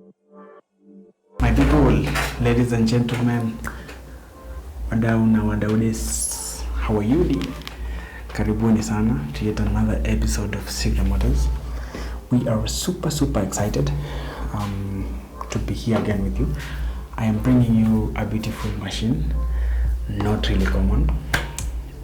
My people, ladies and gentlemen, wadau na wadaudes, how are you doing? Karibuni sana to yet another episode of Signal Motors. We are super excited to be here again with you. I am bringing you a beautiful machine, not really common.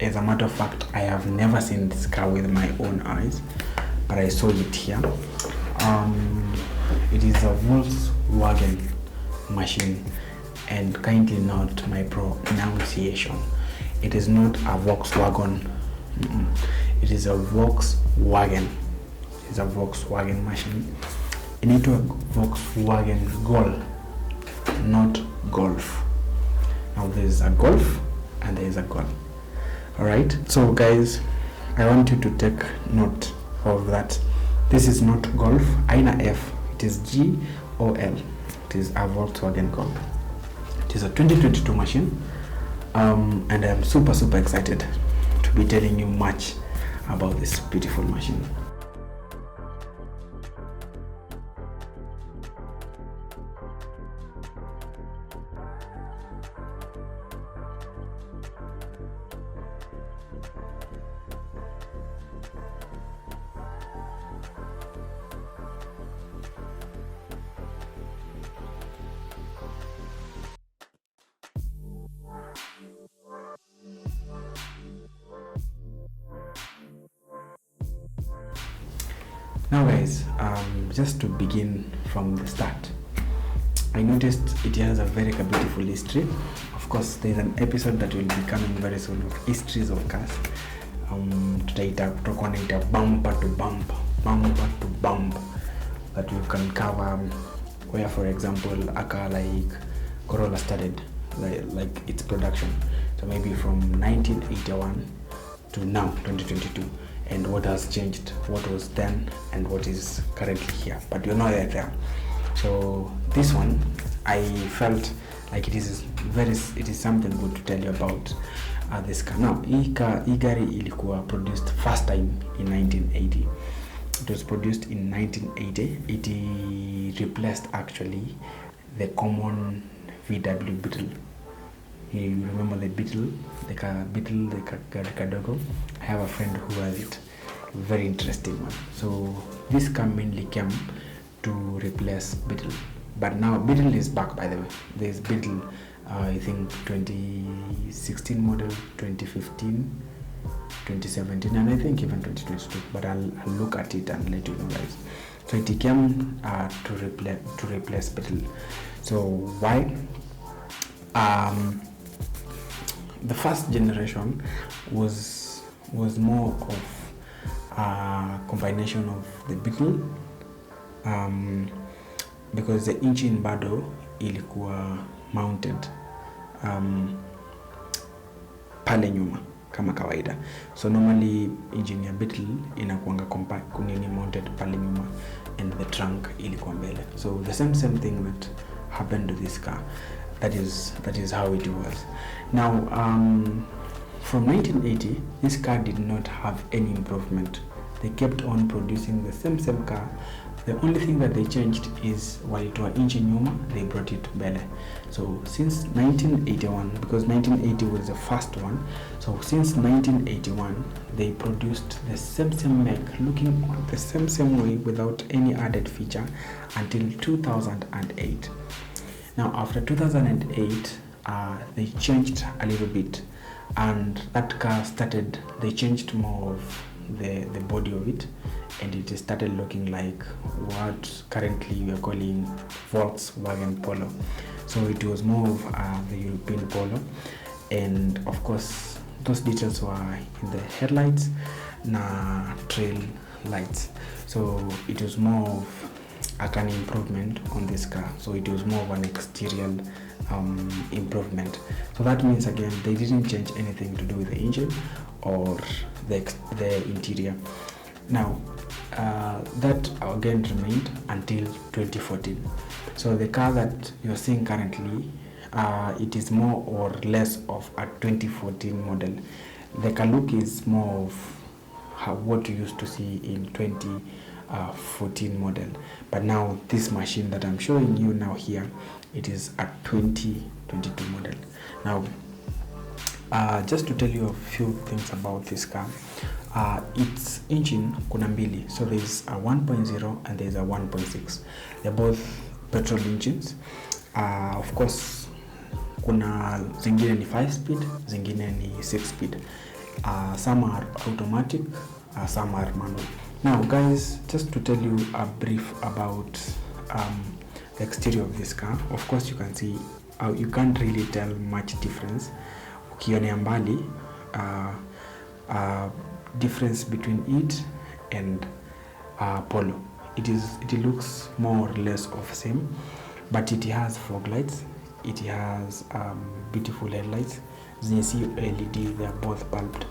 As a matter of fact, I have never seen this car with my own eyes, but I saw it here. It is a VolksWagen machine, and kindly note my pronunciation. It is not a VolksWagen. It is a VolksWagen. It's a VolksWagen machine. It is a VolksWagen Gol, not Golf. Now there is a Golf and there is a Gol. Alright, so guys, I want you to take note of that. This is not Golf, aina F, it is GOL. It is a VolksWagen Gol. It is a 2022 machine, and I'm super excited to be telling you much about this beautiful machine. Now guys, just to begin from the start, I noticed it has a very beautiful history. Of course, there's an episode that will be coming very soon of histories of cars. Tutakuwa naita bumper to bump that we can cover, where for example a car like Corolla started like its production, so maybe from 1981 to now 2022, and what has changed, what was then and what is currently here, but you're not there. So this one, I felt like it is something good to tell you about this car. Now hii gari ilikuwa produced first time in 1980. It was produced in 1980. It replaced actually the common VW Beetle. You remember the Beetle, the gari kadogo? I have a friend who has it. Very interesting one. So this car mainly came to replace Beetle, but now Beetle is back. By the way, there's Beetle, I think 2016 model, 2015, 2017, and I think even 2022. But I'll look at it and let you know, guys. So it came to replace Beetle. So why? The first generation was more of a combination of the Beetle, because the engine bado ilikuwa mounted pale nyuma kama kawaida. So normally engine ya Beetle inakuanga kunini mounted pale nyuma, and the trunk ilikuwa mbele. So the same thing that happened to this car. That is how it was. Now from 1980, this car did not have any improvement. They kept on producing the same car. The only thing that they changed is while it was engine nyuma, they brought it mbele. So since 1981, because 1980 was the first one, so since 1981 they produced the same make, looking the same way without any added feature until 2008. Now after 2008, they changed a little bit, and that car started, they changed more of the body of it, and it started looking like what currently we are calling VolksWagen Polo. So it was more of the European Polo, and of course those details were in the headlights na trail lights. So it was more of an improvement on this car. So it was more of an exterior improvement. So that means again they didn't change anything to do with the engine or the interior. Now that again remained until 2014. So the car that you're seeing currently, it is more or less of a 2014 model. The car look is more of what you used to see in 14 model. But now this machine that I'm showing you now here, it is a 2022 model. Now just to tell you a few things about this car, its engine kuna mbili, so there's a 1.0 and there's a 1.6. They're both petrol engines. Of course kuna zingine ni 5 speed, zingine ni 6 speed. Some are automatic, some are manual. Now guys, just to tell you a brief about the exterior of this car. Of course you can see, you can't really tell much difference. Ukionea mbali, difference between it and Polo. It looks more or less of same, but it has fog lights. It has beautiful headlights. As you see, LED, they are both bulbed.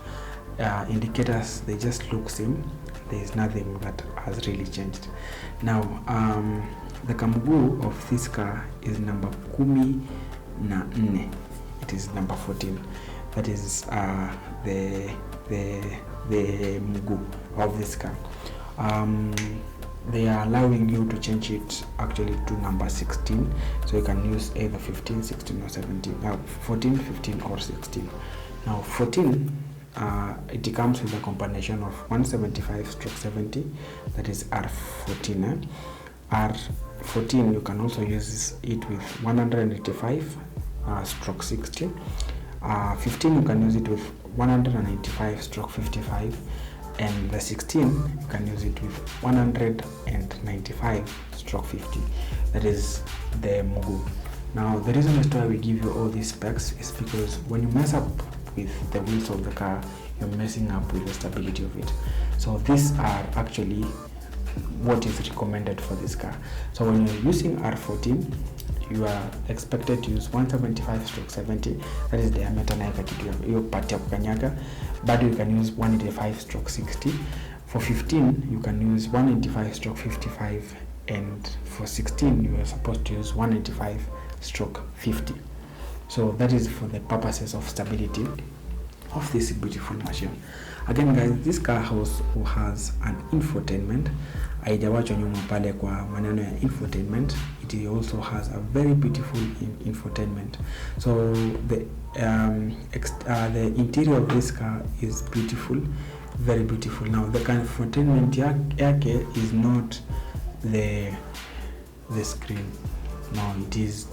Indicators, they just look same. There is nothing that has really changed. Now the kamguu of this car is number 14. It is number 14. That is the mguu of this car. They are allowing you to change it actually to number 16, so you can use either 15, 16 or 17. 14, 15 or 16. Now 14, it comes with a combination of 175/70, that is R14. R14 you can also use it with 185/60. 15 you can use it with 195/55, and the 16 you can use it with 195/50. That is the mguu. Now the reason as to why we give you all these specs is because when you mess up with the wheels of the car, you're messing up with the stability of it. So these are actually what is recommended for this car. So when you're using R14, you are expected to use 175/70, that is diameter na kitu hiyo part ya kukanyaga. But you can use 185/60. For 15 you can use 185/55, and for 16 you are supposed to use 185/50. So that is for the purposes of stability of this beautiful machine. Again guys, this car has an infotainment. Haijawachwa nyuma pale kwa maneno ya infotainment. It also has a very beautiful infotainment. So the interior of this car is beautiful, very beautiful. Now the kind of infotainment yake is not the screen. No, it is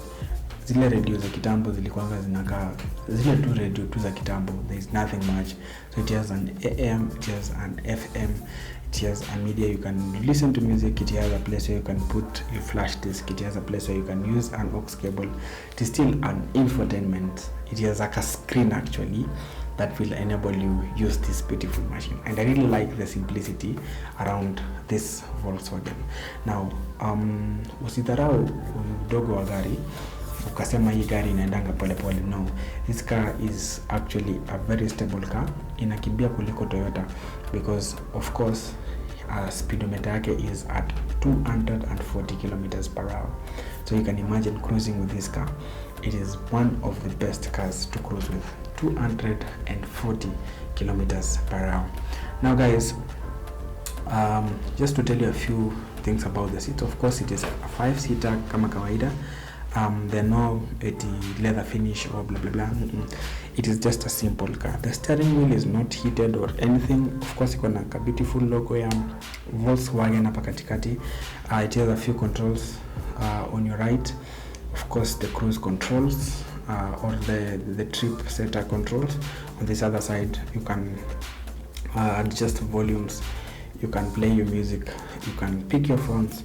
zile radio za kitambo zilikuwa zinakaa zile tu radio tu za kitambo. There is nothing much. So it has an AM, it has an FM, it has a media, you can listen to music. It has a place where you can put your flash disk. It has a place where you can use an aux cable. It is still an infotainment. It has like a screen actually that will enable you use this beautiful machine, and I really like the simplicity around this VolksWagen. Now usidharau udogo wa gari ukasema hii gari inaendanga pole pole. No, this car is actually a very stable car. Inakimbia kuliko Toyota because of course speedometer yake is at 240 km/h. So you can imagine cruising with this car. It is one of the best cars to cruise with, 240 km/h. Now guys, just to tell you a few things about the seats. Of course it is a 5-seater kama kawaida. There are no leather finish or blah blah blah. It is just a simple car. The steering wheel is not heated or anything. Of course iko na a beautiful logo ya VolksWagen hapa katikati. It has a few controls on your right. Of course the cruise controls or the trip setter controls. On this other side you can adjust volumes, you can play your music, you can pick your phones,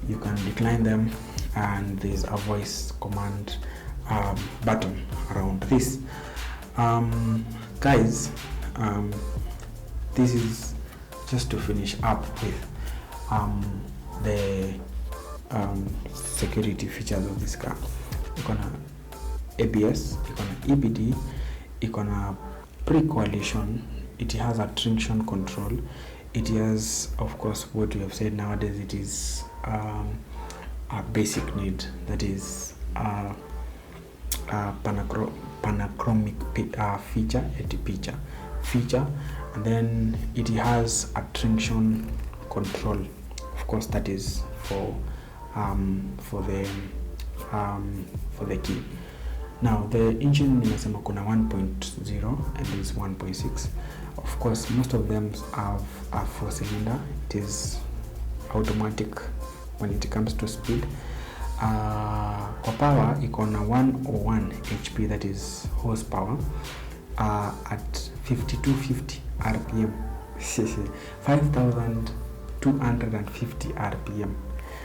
you can decline them, and there's a voice command button around this. Guys, this is just to finish up with the security features of this car. Iko na ABS, iko na EBD, iko na pre-coalition, it has a traction control, it has of course what we have said nowadays, it is a basic need, that is panachromic feature, and then it has a traction control Of course, that is for the key. Now the engine nimesema kuna 1.0 and is 1.6. Of course, most of them have a 4-cylinder. It is automatic when it comes to speed. Kwa power iko na 101 HP, that is horsepower, at 5250 rpm 5250 rpm,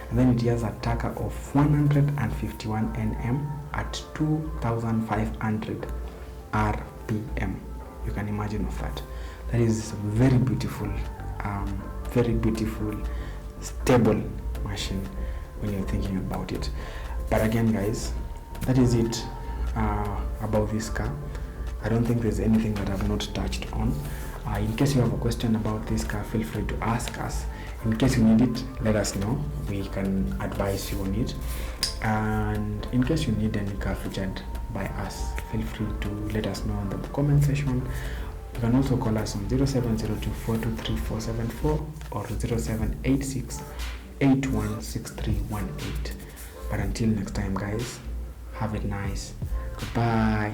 and then it has a taka of 151 Nm at 2500 rpm. You can imagine of that. That is very beautiful, stable machine when you're thinking about it. But again, guys, that is it about this car. I don't think there's anything that I've not touched on. In case you have a question about this car, feel free to ask us. In case you need it, let us know. We can advise you on it. And in case you need any car featured by us, feel free to let us know in the comment section. You can also call us on 0702423474 or 0786816318. But until next time, guys, have it nice. Goodbye.